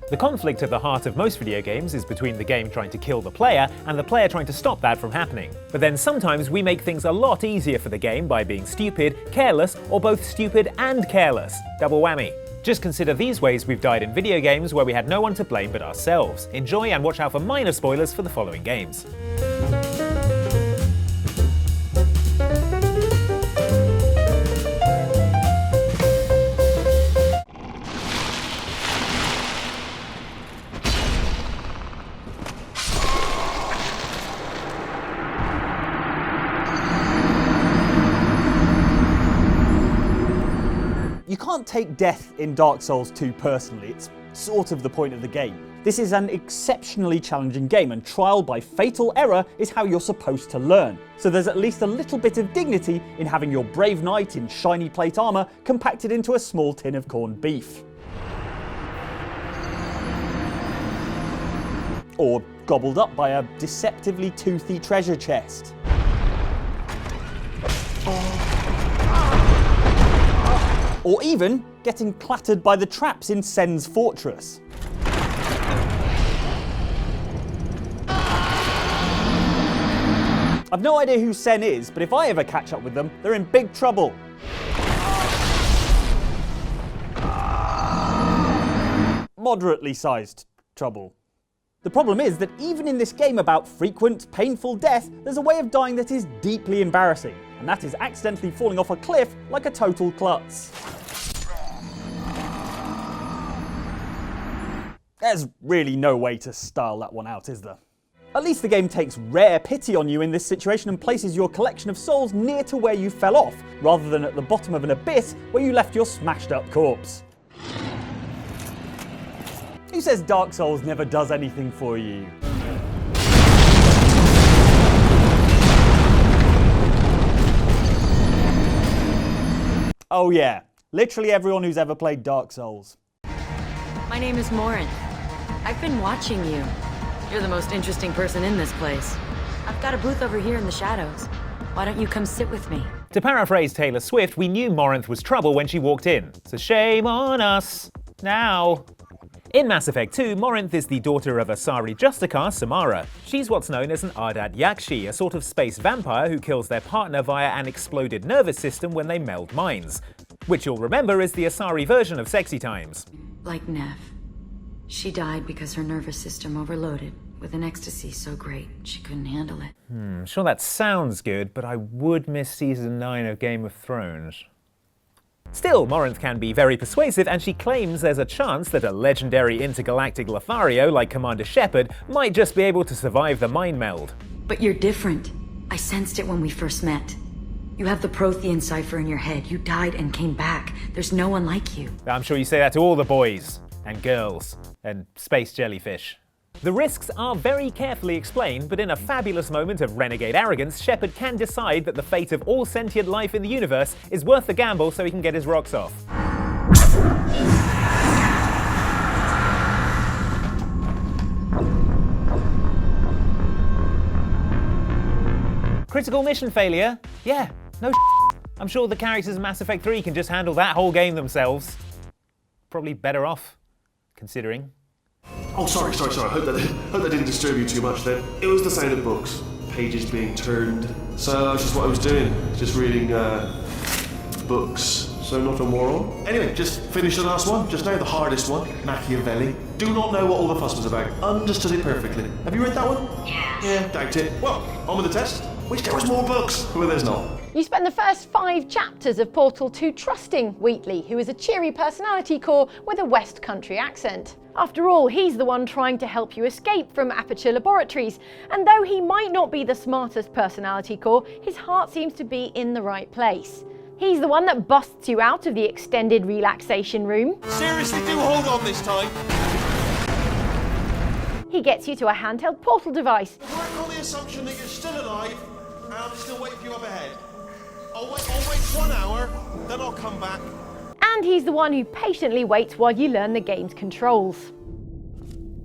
The conflict at the heart of most video games is between the game trying to kill the player and the player trying to stop that from happening. But then sometimes we make things a lot easier for the game by being stupid, careless, or both stupid and careless. Double whammy. Just consider these ways we've died in video games where we had no one to blame but ourselves. Enjoy and watch out for minor spoilers for the following games. You can't take death in Dark Souls 2 personally, it's sort of the point of the game. This is an exceptionally challenging game, and trial by fatal error is how you're supposed to learn. So there's at least a little bit of dignity in having your brave knight in shiny plate armour compacted into a small tin of corned beef. Or gobbled up by a deceptively toothy treasure chest. Or even getting clattered by the traps in Sen's fortress. I've no idea who Sen is, but if I ever catch up with them, they're in big trouble. Moderately sized trouble. The problem is that even in this game about frequent, painful death, there's a way of dying that is deeply embarrassing, and that is accidentally falling off a cliff like a total klutz. There's really no way to style that one out, is there? At least the game takes rare pity on you in this situation and places your collection of souls near to where you fell off, rather than at the bottom of an abyss where you left your smashed up corpse. Who says Dark Souls never does anything for you? Oh yeah, literally everyone who's ever played Dark Souls. My name is Morinth. I've been watching you. You're the most interesting person in this place. I've got a booth over here in the shadows. Why don't you come sit with me? To paraphrase Taylor Swift, we knew Morinth was trouble when she walked in. So shame on us. Now. In Mass Effect 2, Morinth is the daughter of Asari Justicar Samara. She's what's known as an Ardat Yakshi, a sort of space vampire who kills their partner via an exploded nervous system when they meld minds. Which you'll remember is the Asari version of Sexy Times. Like Nev. She died because her nervous system overloaded with an ecstasy so great she couldn't handle it. Sure that sounds good, but I would miss season 9 of Game of Thrones. Still, Morinth can be very persuasive, and she claims there's a chance that a legendary intergalactic Lothario like Commander Shepard might just be able to survive the mind meld. But you're different. I sensed it when we first met. You have the Prothean cipher in your head. You died and came back. There's no one like you. I'm sure you say that to all the boys and girls and space jellyfish. The risks are very carefully explained, but in a fabulous moment of renegade arrogance, Shepard can decide that the fate of all sentient life in the universe is worth the gamble so he can get his rocks off. Critical mission failure? Yeah, no I'm sure the characters in Mass Effect 3 can just handle that whole game themselves. Probably better off, considering. Oh, sorry. Hope that didn't disturb you too much then. It was the sound of books, pages being turned. So that's just what I was doing, just reading books. So not a moron. Anyway, just finished the last one, just now, the hardest one, Machiavelli. Do not know what all the fuss was about. Understood it perfectly. Have you read that one? Yeah, doubt it. Well, on with the test. Wish there was more books. Well, there's not. You spend the first 5 chapters of Portal 2 trusting Wheatley, who is a cheery personality core with a West Country accent. After all, he's the one trying to help you escape from Aperture Laboratories, and though he might not be the smartest personality core, his heart seems to be in the right place. He's the one that busts you out of the extended relaxation room. Seriously, do hold on this time. He gets you to a handheld portal device. Work on the assumption that you're still alive, and I'm still waiting for you up ahead. I'll wait 1 hour, then I'll come back. And he's the one who patiently waits while you learn the game's controls.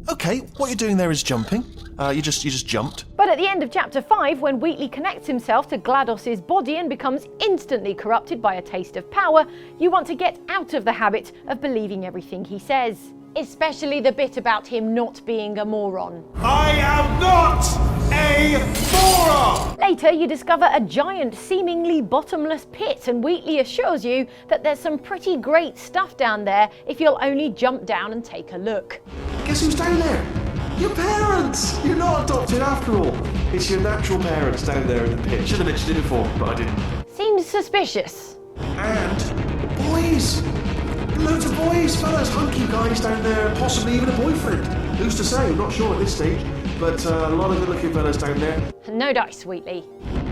Okay, what you're doing there is jumping. You just jumped. But at the end of chapter 5, when Wheatley connects himself to GLaDOS's body and becomes instantly corrupted by a taste of power, you want to get out of the habit of believing everything he says. Especially the bit about him not being a moron. I am not a moron! Later, you discover a giant, seemingly bottomless pit, and Wheatley assures you that there's some pretty great stuff down there if you'll only jump down and take a look. Guess who's down there? Your parents! You're not adopted after all. It's your natural parents down there in the pit. Should have mentioned it before, but I didn't. Seems suspicious. And boys! Loads of boys, fellas, hunky guys down there, possibly even a boyfriend. Who's to say? I'm not sure at this stage, but a lot of good-looking fellas down there. No dice, Wheatley.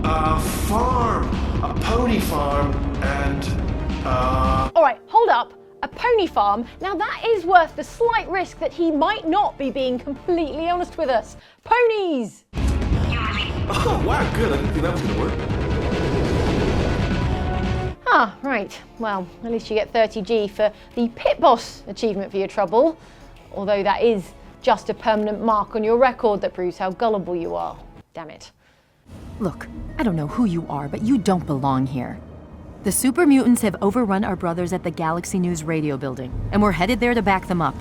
A farm, a pony farm, and All right, hold up. A pony farm? Now that is worth the slight risk that he might not be being completely honest with us. Ponies! oh wow, good. I didn't think that was gonna work. Ah, right. Well, at least you get 30G for the pit boss achievement for your trouble. Although that is just a permanent mark on your record that proves how gullible you are. Damn it. Look, I don't know who you are, but you don't belong here. The super mutants have overrun our brothers at the Galaxy News radio building, and we're headed there to back them up.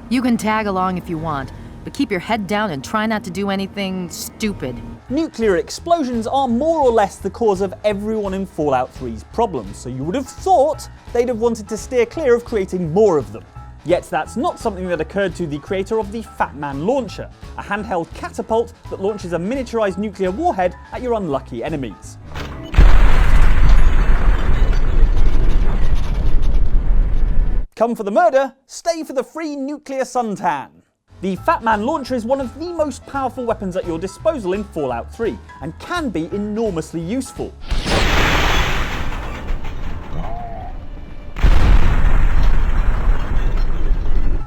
You can tag along if you want, but keep your head down and try not to do anything stupid. Nuclear explosions are more or less the cause of everyone in Fallout 3's problems, so you would have thought they'd have wanted to steer clear of creating more of them. Yet that's not something that occurred to the creator of the Fat Man launcher, a handheld catapult that launches a miniaturized nuclear warhead at your unlucky enemies. Come for the murder, stay for the free nuclear suntan. The Fat Man launcher is one of the most powerful weapons at your disposal in Fallout 3, and can be enormously useful.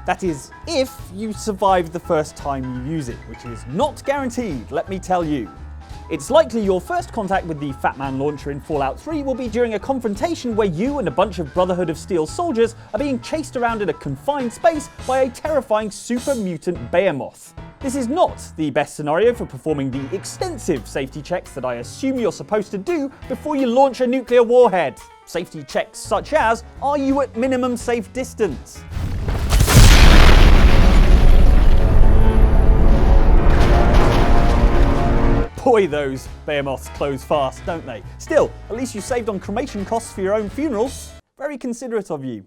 That is, if you survive the first time you use it, which is not guaranteed, let me tell you. It's likely your first contact with the Fat Man launcher in Fallout 3 will be during a confrontation where you and a bunch of Brotherhood of Steel soldiers are being chased around in a confined space by a terrifying super mutant behemoth. This is not the best scenario for performing the extensive safety checks that I assume you're supposed to do before you launch a nuclear warhead. Safety checks such as, are you at minimum safe distance? Boy, those behemoths close fast, don't they? Still, at least you saved on cremation costs for your own funeral. Very considerate of you.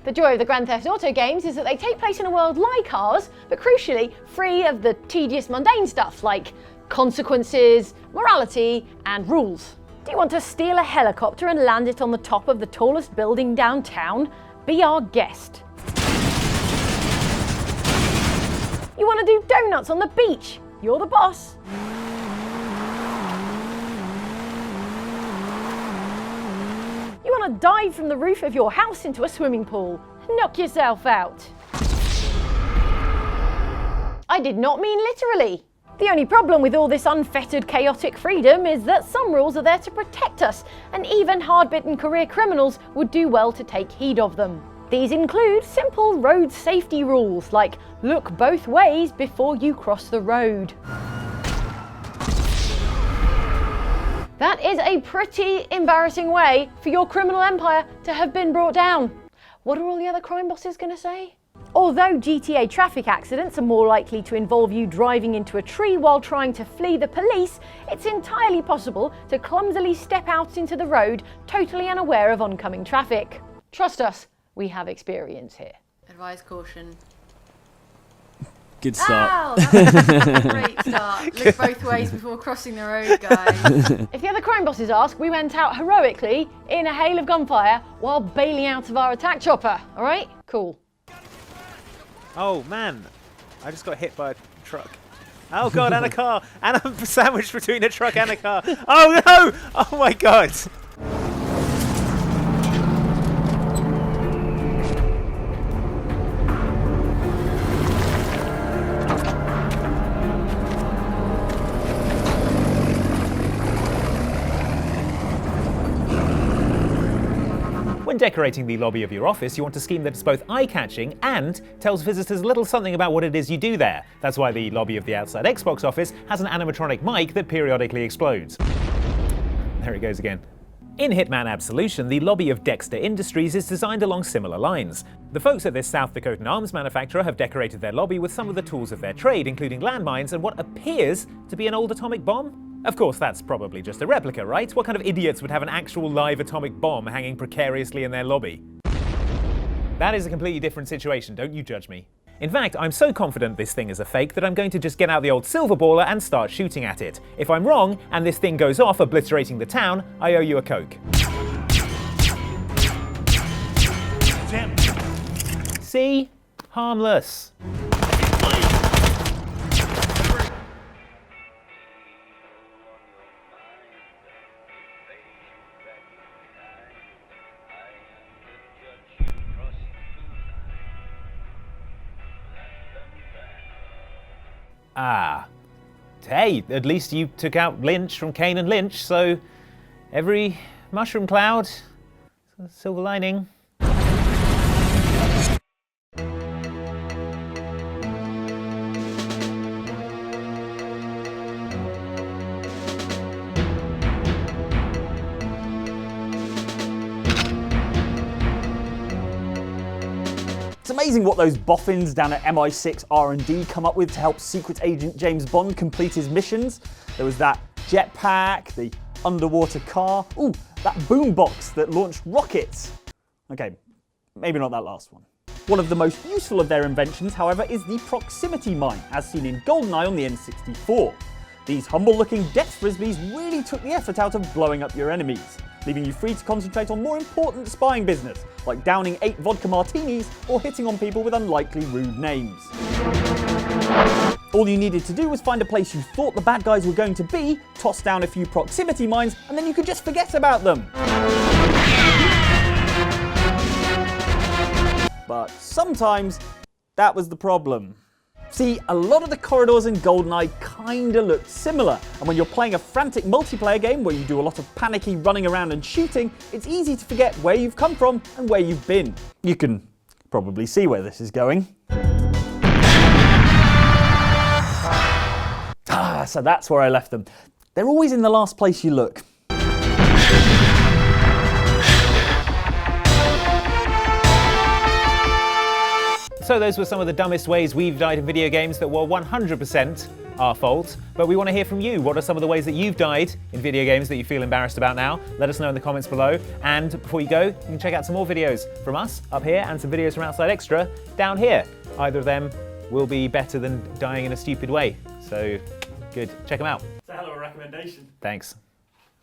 The joy of the Grand Theft Auto games is that they take place in a world like ours, but crucially free of the tedious mundane stuff like consequences, morality, and rules. Do you want to steal a helicopter and land it on the top of the tallest building downtown? Be our guest. You want to do donuts on the beach? You're the boss. You want to dive from the roof of your house into a swimming pool? Knock yourself out. I did not mean literally. The only problem with all this unfettered chaotic freedom is that some rules are there to protect us, and even hard-bitten career criminals would do well to take heed of them. These include simple road safety rules like look both ways before you cross the road. That is a pretty embarrassing way for your criminal empire to have been brought down. What are all the other crime bosses going to say? Although GTA traffic accidents are more likely to involve you driving into a tree while trying to flee the police, it's entirely possible to clumsily step out into the road totally unaware of oncoming traffic. Trust us, we have experience here. Advise caution. Good start. Ow! That was a great start. Look both ways before crossing the road, guys. If the other crime bosses ask, we went out heroically in a hail of gunfire while bailing out of our attack chopper, alright? Cool. Oh man, I just got hit by a truck. Oh god, and a car, and I'm sandwiched between a truck and a car. Oh no! Oh my god! When When decorating the lobby of your office, you want a scheme that is both eye-catching and tells visitors a little something about what it is you do there. That's why the lobby of the OutsidexBox office has an animatronic mic that periodically explodes. There it goes again. In Hitman Absolution, the lobby of Dexter Industries is designed along similar lines. The folks at this South Dakotan arms manufacturer have decorated their lobby with some of the tools of their trade, including landmines and what appears to be an old atomic bomb. Of course, that's probably just a replica, right? What kind of idiots would have an actual live atomic bomb hanging precariously in their lobby? That is a completely different situation, don't you judge me. In fact, I'm so confident this thing is a fake that I'm going to just get out the old silver baller and start shooting at it. If I'm wrong, and this thing goes off obliterating the town, I owe you a Coke. See? Harmless. Ah. Hey, at least you took out Lynch from Kane and Lynch, so every mushroom cloud, silver lining. It's amazing what those boffins down at MI6 R&D come up with to help Secret Agent James Bond complete his missions. There was that jetpack, the underwater car, ooh, that boombox that launched rockets. Okay, maybe not that last one. One of the most useful of their inventions, however, is the proximity mine, as seen in GoldenEye on the N64. These humble-looking death frisbees really took the effort out of blowing up your enemies, leaving you free to concentrate on more important spying business, like downing 8 vodka martinis or hitting on people with unlikely rude names. All you needed to do was find a place you thought the bad guys were going to be, toss down a few proximity mines, and then you could just forget about them. But sometimes, that was the problem. See, a lot of the corridors in GoldenEye kinda looked similar, and when you're playing a frantic multiplayer game where you do a lot of panicky running around and shooting, it's easy to forget where you've come from and where you've been. You can probably see where this is going. So that's where I left them. They're always in the last place you look. So those were some of the dumbest ways we've died in video games that were 100% our fault. But we want to hear from you. What are some of the ways that you've died in video games that you feel embarrassed about now? Let us know in the comments below. And before you go, you can check out some more videos from us up here and some videos from Outside Extra down here. Either of them will be better than dying in a stupid way. So good. Check them out. It's a hell of a recommendation. Thanks.